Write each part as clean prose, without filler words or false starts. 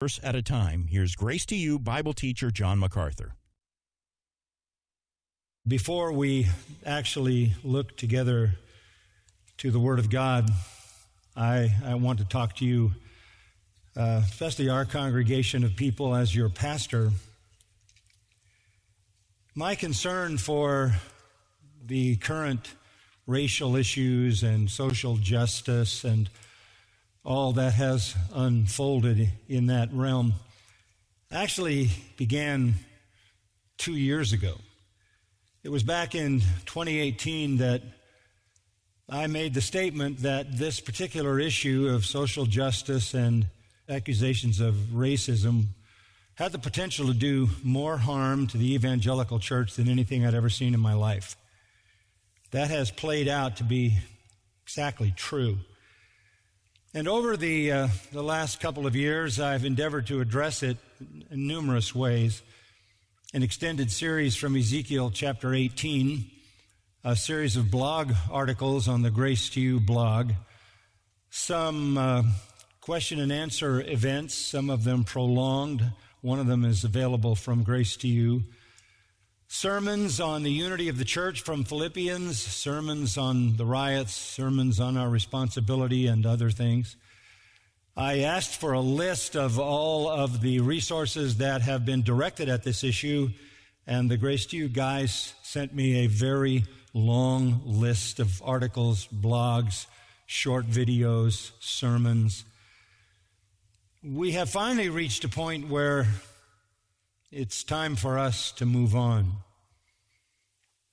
Verse at a time, here's Grace to You Bible teacher John MacArthur. Before we actually look together to the Word of God, I want to talk to you, especially our congregation of people, as your pastor. My concern for the current racial issues and social justice and all that has unfolded in that realm actually began 2 years ago. It was back in 2018 that I made the statement that this particular issue of social justice and accusations of racism had the potential to do more harm to the evangelical church than anything I'd ever seen in my life. That has played out to be exactly true. And over the last couple of years, I've endeavored to address it in numerous ways. An extended series from Ezekiel chapter 18, a series of blog articles on the Grace to You blog, some question and answer events, some of them prolonged. One of them is available from Grace to You. Sermons on the unity of the church from Philippians, sermons on the riots, sermons on our responsibility and other things. I asked for a list of all of the resources that have been directed at this issue, and the Grace to You guys sent me a very long list of articles, blogs, short videos, sermons. We have finally reached a point where it's time for us to move on.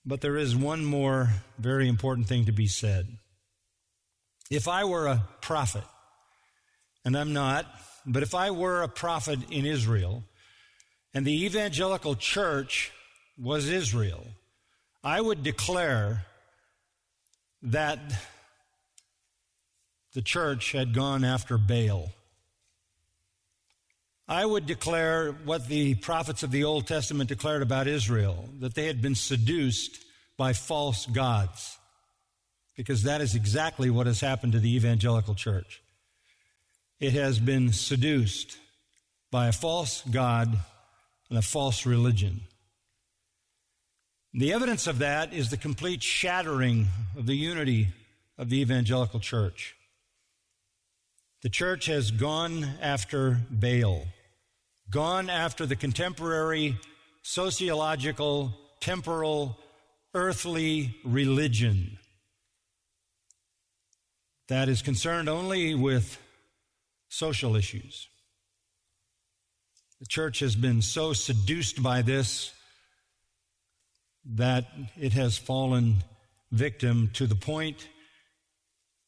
But there is one more very important thing to be said. If I were a prophet, and I'm not, but if I were a prophet in Israel, and the evangelical church was Israel, I would declare that the church had gone after Baal. I would declare what the prophets of the Old Testament declared about Israel, that they had been seduced by false gods, because that is exactly what has happened to the evangelical church. It has been seduced by a false god and a false religion. The evidence of that is the complete shattering of the unity of the evangelical church. The church has gone after Baal, gone after the contemporary sociological, temporal, earthly religion that is concerned only with social issues. The church has been so seduced by this that it has fallen victim to the point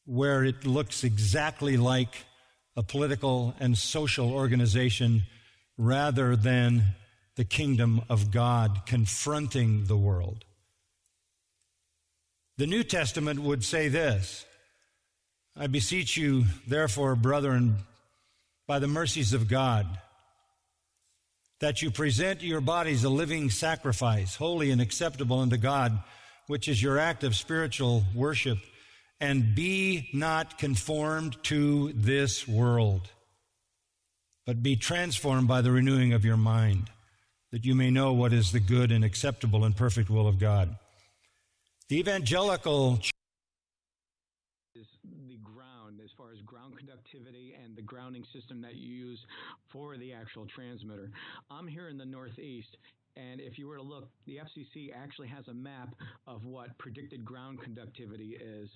where it looks exactly like a political and social organization rather than the kingdom of God confronting the world. The New Testament would say this: I beseech you, therefore, brethren, by the mercies of God, that you present your bodies a living sacrifice, holy and acceptable unto God, which is your act of spiritual worship, and be not conformed to this world, but be transformed by the renewing of your mind, that you may know what is the good and acceptable and perfect will of God. The evangelical is the ground, as far as ground conductivity and the grounding system that you use for the actual transmitter. I'm here in the Northeast, and if you were to look, the FCC actually has a map of what predicted ground conductivity is.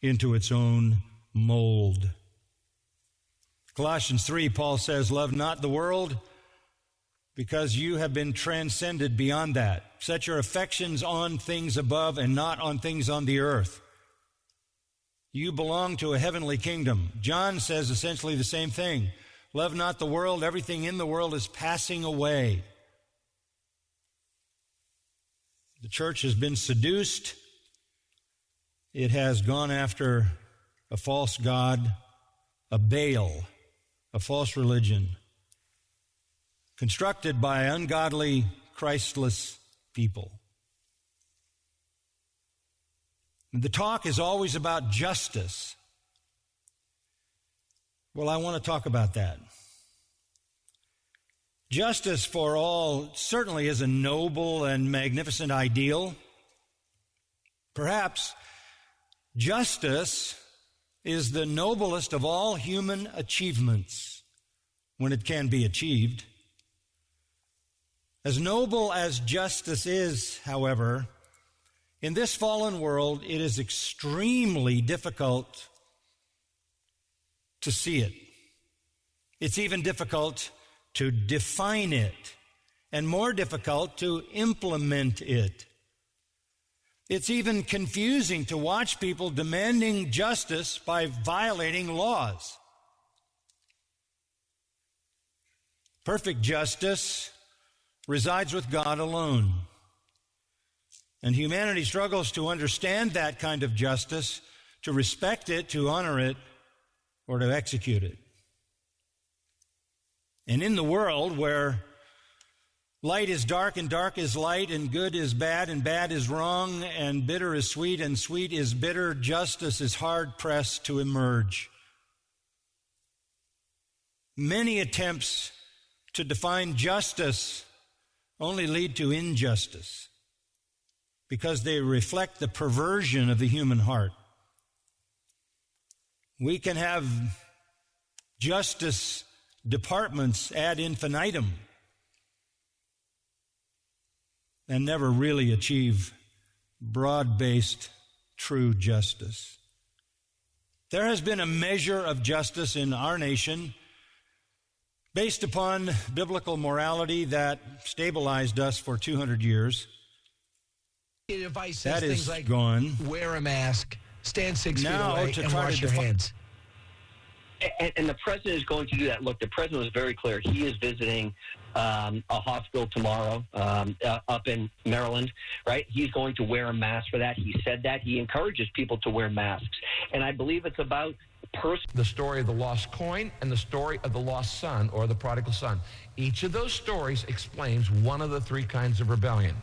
Into its own mold. Colossians 3, Paul says, love not the world, because you have been transcended beyond that. Set your affections on things above and not on things on the earth. You belong to a heavenly kingdom. John says essentially the same thing. Love not the world. Everything in the world is passing away. The church has been seduced. It has gone after a false god, a Baal, a false religion, constructed by ungodly, Christless people. The talk is always about justice. Well, I want to talk about that. Justice for all certainly is a noble and magnificent ideal. Perhaps justice is the noblest of all human achievements when it can be achieved. As noble as justice is, however, in this fallen world, it is extremely difficult to see it. It's even difficult to define it, and more difficult to implement it. It's even confusing to watch people demanding justice by violating laws. Perfect justice resides with God alone. And humanity struggles to understand that kind of justice, to respect it, to honor it, or to execute it. And in the world where light is dark and dark is light, and good is bad and bad is wrong, and bitter is sweet and sweet is bitter, justice is hard-pressed to emerge. Many attempts to define justice only lead to injustice because they reflect the perversion of the human heart. We can have justice departments ad infinitum and never really achieve broad-based true justice. There has been a measure of justice in our nation based upon biblical morality that stabilized us for 200 years. Advice that says is things like gone. Wear a mask, stand 6 feet Now away, to and try wash to your hands. And the president is going to do that. Look, the president was very clear. He is visiting a hospital tomorrow up in Maryland, right? He's going to wear a mask for that. He said that. He encourages people to wear masks. And I believe it's about The story of the lost coin and the story of the lost son or the prodigal son. Each of those stories explains one of the three kinds of rebellion.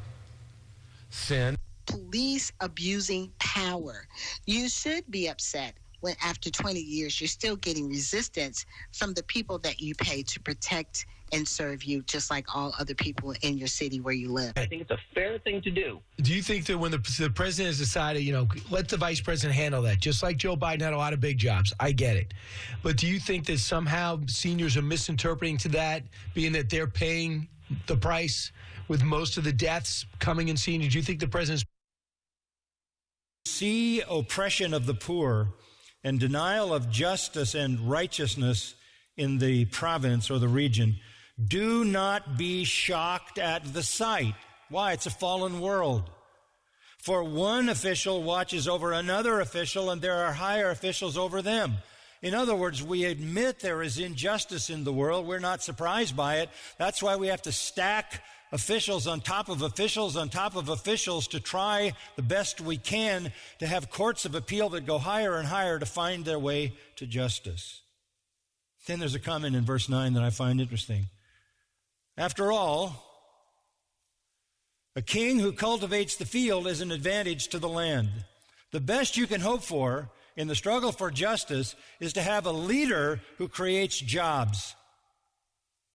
Sin. Police abusing power. You should be upset when after 20 years you're still getting resistance from the people that you pay to protect and serve you, just like all other people in your city where you live. I think it's a fair thing to do. Do you think that when the president has decided, let the vice president handle that, just like Joe Biden had a lot of big jobs, I get it. But do you think that somehow seniors are misinterpreting to that, being that they're paying the price with most of the deaths coming in seniors? Do you think the president's see oppression of the poor and denial of justice and righteousness in the province or the region, do not be shocked at the sight. Why? It's a fallen world. For one official watches over another official, and there are higher officials over them. In other words, we admit there is injustice in the world. We're not surprised by it. That's why we have to stack officials on top of officials on top of officials to try the best we can to have courts of appeal that go higher and higher to find their way to justice. Then there's a comment in verse 9 that I find interesting. After all, a king who cultivates the field is an advantage to the land. The best you can hope for in the struggle for justice is to have a leader who creates jobs.